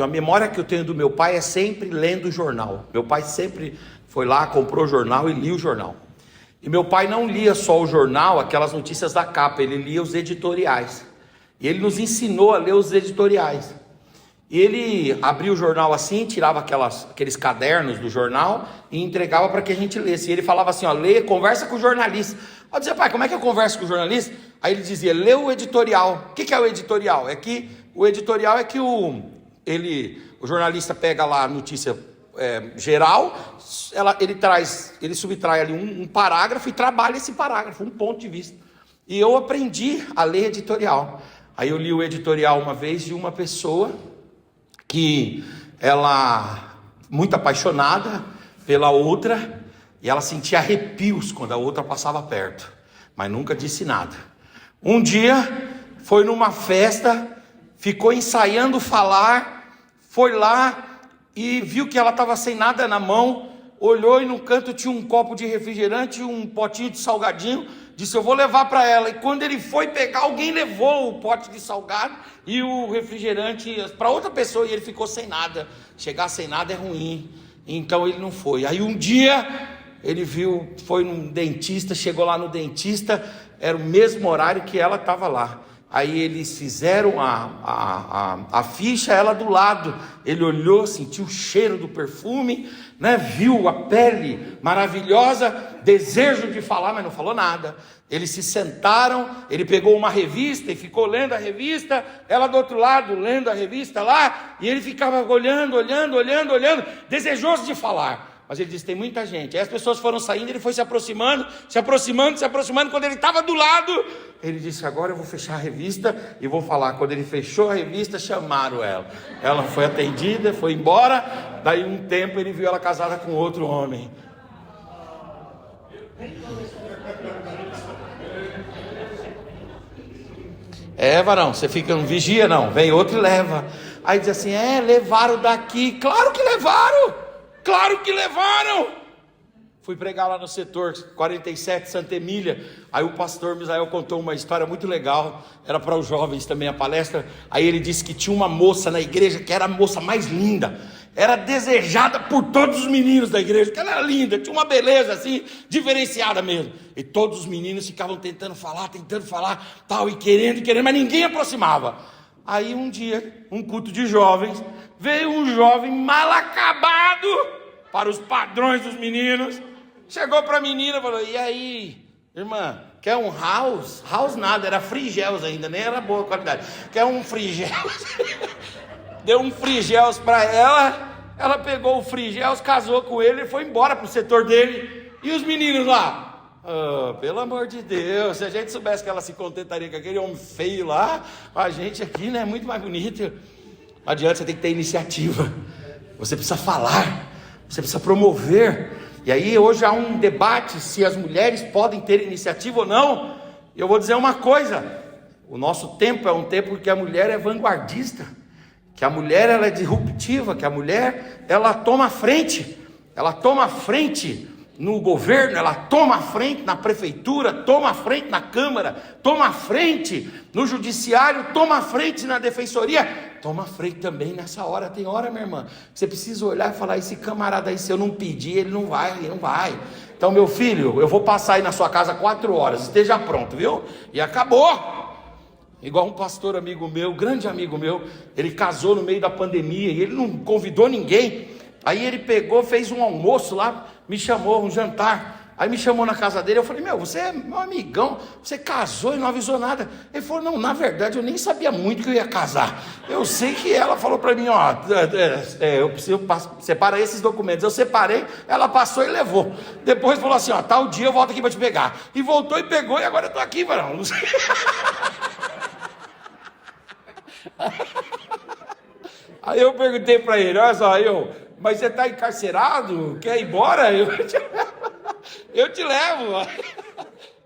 a memória que eu tenho do meu pai é sempre lendo o jornal. Meu pai sempre foi lá, comprou o jornal e lia o jornal. E meu pai não lia só o jornal, aquelas notícias da capa, ele lia os editoriais. E ele nos ensinou a ler os editoriais. E ele abria o jornal assim, tirava aqueles cadernos do jornal e entregava para que a gente lesse. E ele falava assim: ó, conversa com o jornalista. Eu dizia: pai, como é que eu converso com o jornalista? Aí ele dizia, lê o editorial. O que é o editorial? O editorial é que o jornalista pega lá a notícia geral, ele subtrai ali um parágrafo e trabalha esse parágrafo, um ponto de vista. E eu aprendi a ler editorial. Aí eu li o editorial uma vez de uma pessoa que ela, muito apaixonada pela outra, e ela sentia arrepios quando a outra passava perto, mas nunca disse nada. Um dia, foi numa festa, ficou ensaiando falar, foi lá e viu que ela estava sem nada na mão, olhou e no canto tinha um copo de refrigerante, um potinho de salgadinho, disse, eu vou levar para ela. E quando ele foi pegar, alguém levou o pote de salgado e o refrigerante para outra pessoa, e ele ficou sem nada. Chegar sem nada é ruim, então ele não foi. Aí um dia, ele foi num dentista, chegou lá no dentista, era o mesmo horário que ela estava lá. Aí eles fizeram a ficha, ela do lado. Ele olhou, sentiu o cheiro do perfume, né? Viu a pele maravilhosa, desejo de falar, mas não falou nada. Eles se sentaram, ele pegou uma revista e ficou lendo a revista, ela do outro lado lendo a revista lá, e ele ficava olhando, desejoso de falar. Mas ele disse, tem muita gente. Aí as pessoas foram saindo, ele foi se aproximando. Quando ele estava do lado, ele disse, agora eu vou fechar a revista e vou falar. Quando ele fechou a revista, chamaram ela. Ela foi atendida, foi embora. Daí um tempo ele viu ela casada com outro homem. Varão, você fica, não vigia não. Vem outro e leva. Aí diz assim, levaram daqui. Claro que levaram. Fui pregar lá no setor 47, Santa Emília. Aí o pastor Misael contou uma história muito legal. Era para os jovens também a palestra. Aí ele disse que tinha uma moça na igreja que era a moça mais linda. Era desejada por todos os meninos da igreja, que ela era linda, tinha uma beleza assim, diferenciada mesmo. E todos os meninos ficavam tentando falar, tal, e querendo, mas ninguém aproximava. Aí um dia, um culto de jovens, veio um jovem mal acabado para os padrões dos meninos. Chegou para a menina e falou, e aí, irmã, quer um house? House nada, era frigels ainda, nem era boa qualidade. Quer um frigels? Deu um frigels para ela pegou o frigels, casou com ele e foi embora para o setor dele. E os meninos lá? Pelo amor de Deus, se a gente soubesse que ela se contentaria com aquele homem feio lá, a gente aqui, né, é muito mais bonito. Não adianta, você tem que ter iniciativa, você precisa falar, você precisa promover. E aí hoje há um debate se as mulheres podem ter iniciativa ou não. Eu vou dizer uma coisa, o nosso tempo é um tempo que a mulher é vanguardista, que a mulher ela é disruptiva, que a mulher ela toma frente no governo, ela toma frente na prefeitura, toma frente na Câmara, toma frente no judiciário, toma frente na defensoria, toma frente também nessa hora. Tem hora, minha irmã, você precisa olhar e falar, esse camarada aí, se eu não pedir, ele não vai. Então, meu filho, eu vou passar aí na sua casa 4 horas, esteja pronto, viu? E acabou. Igual um pastor amigo meu, grande amigo meu, ele casou no meio da pandemia e ele não convidou ninguém. Aí ele pegou, fez um almoço lá, me chamou, um jantar. Aí me chamou na casa dele, eu falei, você é meu amigão, você casou e não avisou nada. Ele falou, não, na verdade eu nem sabia muito que eu ia casar. Eu sei que ela falou para mim, eu preciso separar esses documentos. Eu separei, ela passou e levou. Depois falou assim, tal dia eu volto aqui para te pegar. E voltou e pegou e agora eu tô aqui, varão. Não sei. Aí eu perguntei para ele, olha só, mas você está encarcerado? Quer ir embora? Eu te levo.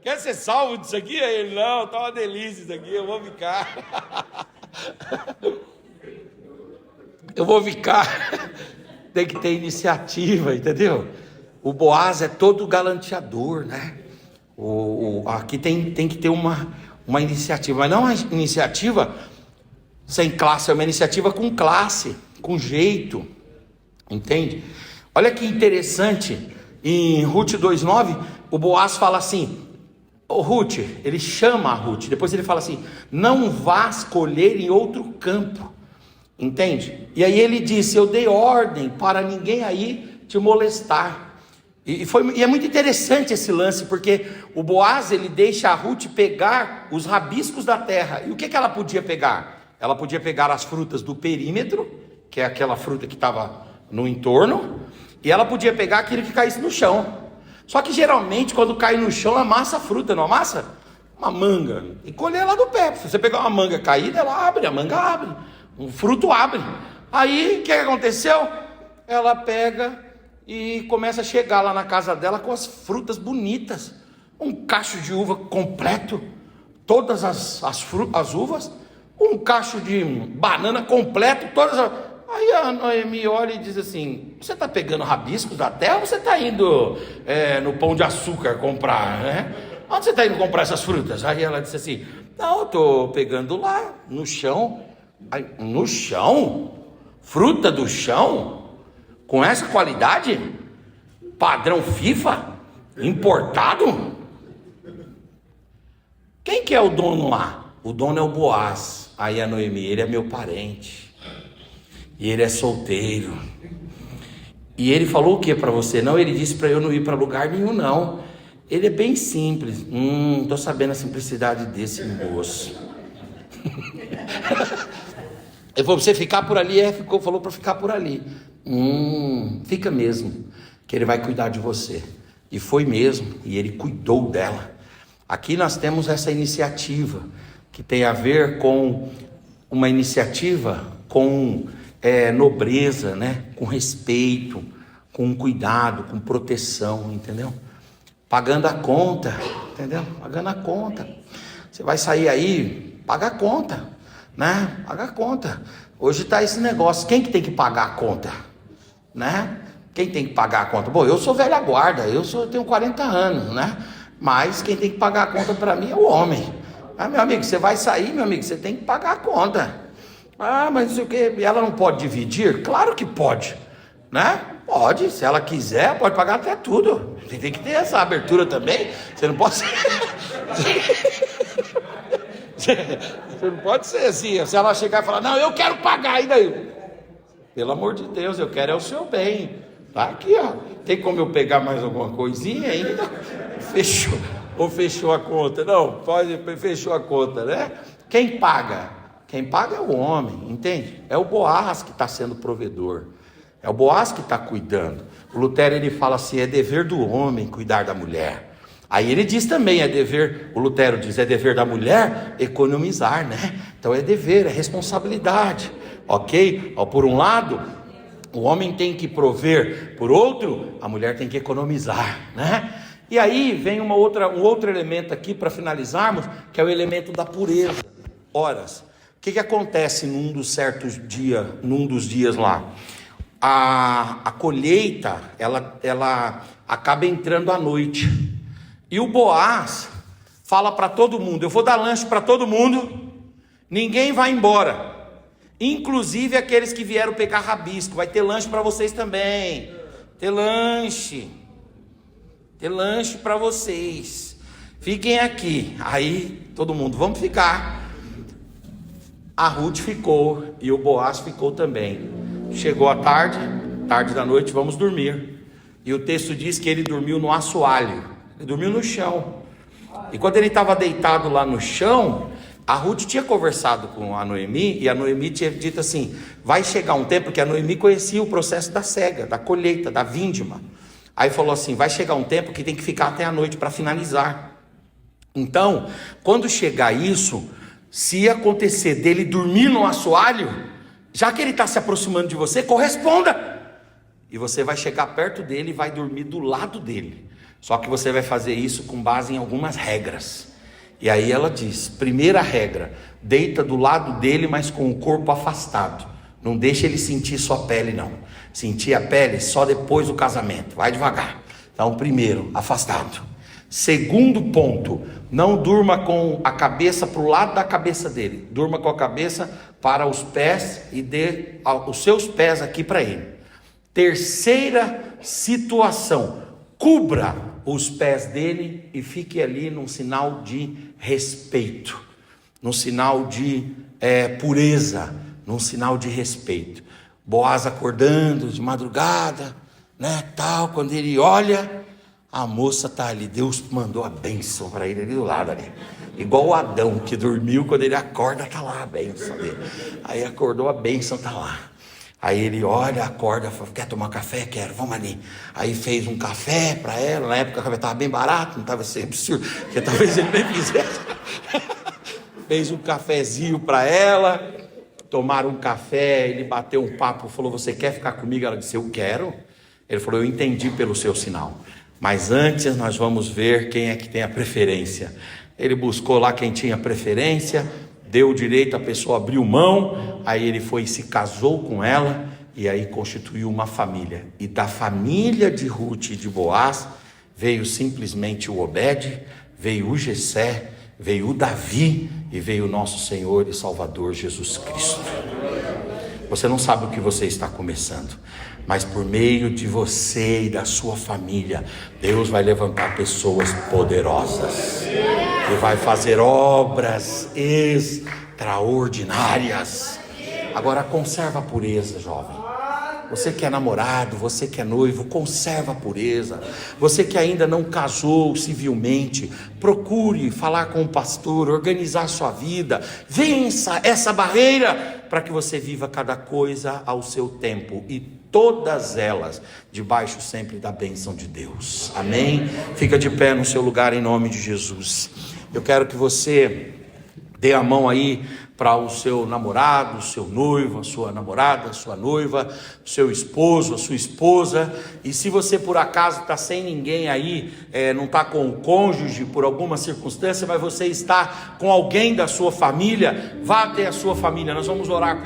Quer ser salvo disso aqui? Aí ele, não, tá uma delícia isso aqui, eu vou ficar. Tem que ter iniciativa, entendeu? O Boaz é todo galanteador, né? Aqui tem que ter uma iniciativa, mas não uma iniciativa sem classe, é uma iniciativa com classe, com jeito, entende? Olha que interessante, em Ruth 2,9, o Boaz fala assim, Ruth, ele chama a Ruth, depois ele fala assim, não vás colher em outro campo, entende? E aí ele disse, eu dei ordem para ninguém aí te molestar. E é muito interessante esse lance, porque o Boaz, ele deixa a Ruth pegar os rabiscos da terra. E o que ela podia pegar? Ela podia pegar as frutas do perímetro, que é aquela fruta que estava no entorno, e ela podia pegar aquilo que caísse no chão. Só que geralmente quando cai no chão amassa a fruta, não amassa? Uma manga, e colher ela do pé. Se você pegar uma manga caída, ela abre, a manga abre, um fruto abre. Aí o que aconteceu? Ela pega e começa a chegar lá na casa dela com as frutas bonitas, um cacho de uva completo, todas as uvas, um cacho de banana completo, Aí a Noemi olha e diz assim: você está pegando rabiscos da terra ou você está indo no Pão de Açúcar comprar, né? Onde você está indo comprar essas frutas? Aí ela disse assim: não, eu estou pegando lá no chão. Aí, no chão? Fruta do chão? Com essa qualidade? Padrão FIFA? Importado? Quem que é o dono lá? O dono é o Boaz. Aí a Noemi: ele é meu parente. E ele é solteiro. E ele falou o que para você? Não, ele disse para eu não ir para lugar nenhum, não. Ele é bem simples. Tô sabendo a simplicidade desse moço. Ele falou para você ficar por ali. Falou para ficar por ali. Fica mesmo, que ele vai cuidar de você. E foi mesmo, e ele cuidou dela. Aqui nós temos essa iniciativa, que tem a ver com uma iniciativa com nobreza, né? Com respeito, com cuidado, com proteção, entendeu? Pagando a conta, entendeu? Pagando a conta. Você vai sair aí, paga a conta, né? Paga a conta. Hoje está esse negócio, quem que tem que pagar a conta, né? Quem tem que pagar a conta? Bom, eu sou velha guarda, eu tenho 40 anos, né? Mas quem tem que pagar a conta para mim é o homem. Ah, meu amigo, você vai sair, meu amigo, você tem que pagar a conta. Ah, mas não sei o que, ela não pode dividir? Claro que pode, né? Pode, se ela quiser, pode pagar até tudo. Você tem que ter essa abertura também. Você não pode ser... Você não pode ser assim. Se ela chegar e falar: não, eu quero pagar, e daí? Pelo amor de Deus, eu quero é o seu bem. Tá aqui, ó. Tem como eu pegar mais alguma coisinha ainda? Fechou. Ou fechou a conta? Não, fechou a conta, né? Quem paga? Quem paga é o homem, entende? É o Boaz que está sendo provedor. É o Boaz que está cuidando. O Lutero, ele fala assim: é dever do homem cuidar da mulher. Aí ele diz também, o Lutero diz, é dever da mulher economizar, né? Então é dever, é responsabilidade, ok? Por um lado, o homem tem que prover, por outro, a mulher tem que economizar, né? E aí vem um outro elemento aqui para finalizarmos, que é o elemento da pureza. Horas. O que acontece num dos dias lá? A colheita, ela acaba entrando à noite. E o Boaz fala para todo mundo: eu vou dar lanche para todo mundo, ninguém vai embora, inclusive aqueles que vieram pegar rabisco, vai ter lanche para vocês também, ter lanche para vocês, fiquem aqui. Aí todo mundo: vamos ficar. A Ruth ficou e o Boaz ficou também. Chegou a tarde da noite, vamos dormir. E o texto diz que ele dormiu no assoalho. Ele dormiu no chão. E quando ele estava deitado lá no chão, a Ruth tinha conversado com a Noemi, e a Noemi tinha dito assim: vai chegar um tempo, porque a Noemi conhecia o processo da cega, da colheita, da vindima. Aí falou assim: vai chegar um tempo que tem que ficar até a noite para finalizar. Então, quando chegar isso, se acontecer dele dormir no assoalho, já que ele está se aproximando de você, corresponda. E você vai chegar perto dele e vai dormir do lado dele. Só que você vai fazer isso com base em algumas regras. E aí ela diz: primeira regra, deita do lado dele, mas com o corpo afastado. Não deixa ele sentir sua pele, não. Sentir a pele só depois do casamento. Vai devagar. Então, primeiro, afastado. Segundo ponto, não durma com a cabeça para o lado da cabeça dele. Durma com a cabeça para os pés e dê os seus pés aqui para ele. Terceira situação, cubra os pés dele e fique ali num sinal de respeito, num sinal de pureza, num sinal de respeito. Boaz acordando de madrugada, né, tal. Quando ele olha, a moça está ali. Deus mandou a bênção para ele ali do lado ali. Igual o Adão que dormiu, quando ele acorda, está lá a bênção dele. Aí acordou, a bênção está lá. Aí ele olha, acorda, fala, quer tomar café? Quero, vamos ali. Aí fez um café para ela. Na época o café estava bem barato, não estava assim absurdo, porque talvez ele nem fizesse. Fez um cafezinho para ela. Tomaram um café, ele bateu um papo, falou, você quer ficar comigo? Ela disse, eu quero. Ele falou, eu entendi pelo seu sinal, mas antes nós vamos ver quem é que tem a preferência. Ele buscou lá quem tinha preferência, deu o direito, a pessoa abriu mão, aí ele foi e se casou com ela, e aí constituiu uma família. E da família de Ruth e de Boaz, veio simplesmente o Obed, veio o Jessé, veio o Davi, e veio o nosso Senhor e Salvador Jesus Cristo. Você não sabe o que você está começando, mas por meio de você e da sua família, Deus vai levantar pessoas poderosas e vai fazer obras extraordinárias. Agora conserva a pureza, jovem. Você que é namorado, você que é noivo, conserva a pureza. Você que ainda não casou civilmente, procure falar com o pastor, organizar sua vida. Vença essa barreira para que você viva cada coisa ao seu tempo e todas elas debaixo sempre da bênção de Deus. Amém? Fica de pé no seu lugar em nome de Jesus. Eu quero que você dê a mão aí para o seu namorado, o seu noivo, a sua namorada, a sua noiva, o seu esposo, a sua esposa. E se você por acaso está sem ninguém aí, não está com o cônjuge por alguma circunstância, mas você está com alguém da sua família, vá até a sua família. Nós vamos orar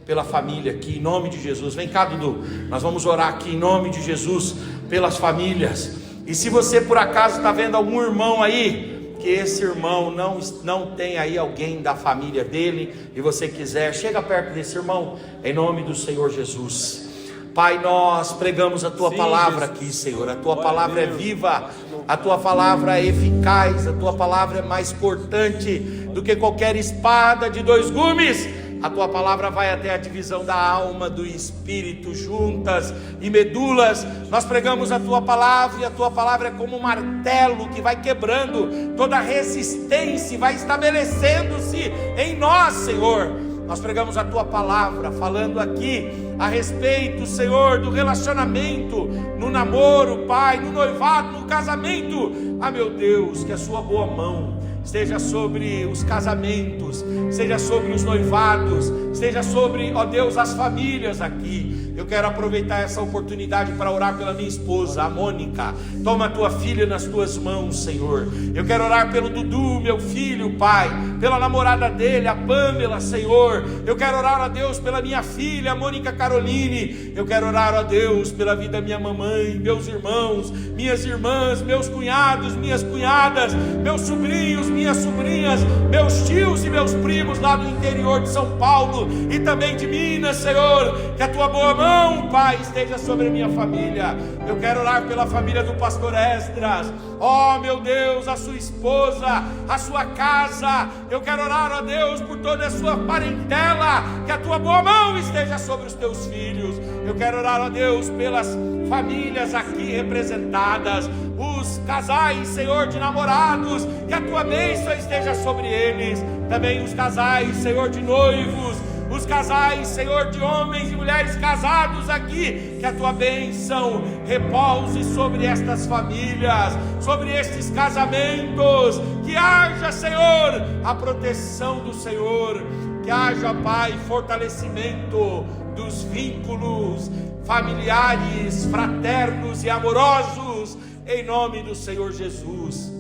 pela família aqui em nome de Jesus. Vem cá, Dudu, nós vamos orar aqui em nome de Jesus pelas famílias. E se você por acaso está vendo algum irmão aí, que esse irmão não tem aí alguém da família dele, e você quiser, chega perto desse irmão, em nome do Senhor Jesus. Pai, nós pregamos a Tua palavra aqui, Senhor. A Tua palavra é viva, a Tua palavra é eficaz, a Tua palavra é mais cortante do que qualquer espada de 2 gumes. A Tua palavra vai até a divisão da alma, do espírito, juntas e medulas. Nós pregamos a Tua palavra, e a Tua palavra é como um martelo que vai quebrando toda resistência e vai estabelecendo-se em nós, Senhor. Nós pregamos a Tua palavra, falando aqui a respeito, Senhor, do relacionamento, no namoro, Pai, no noivado, no casamento. Ah, meu Deus, que a Sua boa mão esteja sobre os casamentos, seja sobre os noivados, seja sobre, ó Deus, as famílias aqui. Eu quero aproveitar essa oportunidade para orar pela minha esposa, a Mônica. Toma a tua filha nas tuas mãos, Senhor. Eu quero orar pelo Dudu, meu filho, Pai, pela namorada dele, a Pamela, Senhor. Eu quero orar, ó Deus, pela minha filha, a Mônica Caroline. Eu quero orar, ó Deus, pela vida da minha mamãe, meus irmãos, minhas irmãs, meus cunhados, minhas cunhadas, meus sobrinhos, minhas sobrinhas, meus tios e meus primos lá do interior de São Paulo e também de Minas, Senhor. Que a Tua boa mão, Pai, esteja sobre a minha família. Eu quero orar pela família do pastor Esdras. Ó, meu Deus, a sua esposa, a sua casa. Eu quero orar, ó Deus, por toda a sua parentela. Que a Tua boa mão esteja sobre os Teus filhos. Eu quero orar, ó Deus, pelas famílias aqui representadas, os casais, Senhor, de namorados, que a Tua bênção esteja sobre eles. Também os casais, Senhor, de noivos, os casais, Senhor, de homens e mulheres casados aqui, que a Tua bênção repouse sobre estas famílias, sobre estes casamentos, que haja, Senhor, a proteção do Senhor, que haja, Pai, fortalecimento dos vínculos familiares, fraternos e amorosos, em nome do Senhor Jesus.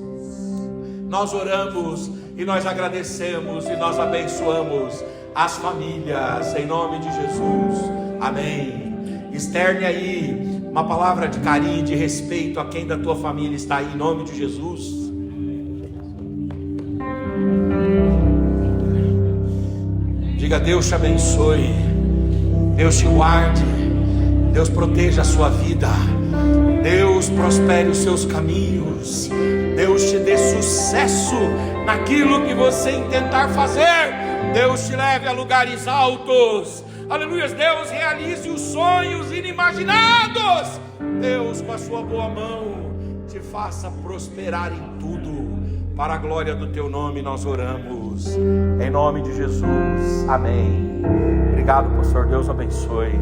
Nós oramos e nós agradecemos e nós abençoamos as famílias, em nome de Jesus, amém. Externe aí uma palavra de carinho e de respeito a quem da tua família está aí, em nome de Jesus. Diga: Deus te abençoe, Deus te guarde, Deus proteja a sua vida, Deus prospere os seus caminhos, Deus te dê sucesso naquilo que você intentar fazer, Deus te leve a lugares altos, aleluia. Deus realize os sonhos inimaginados Deus, com a sua boa mão, te faça prosperar em tudo. Para a glória do teu nome nós oramos, em nome de Jesus, amém. Obrigado, pastor, Deus abençoe.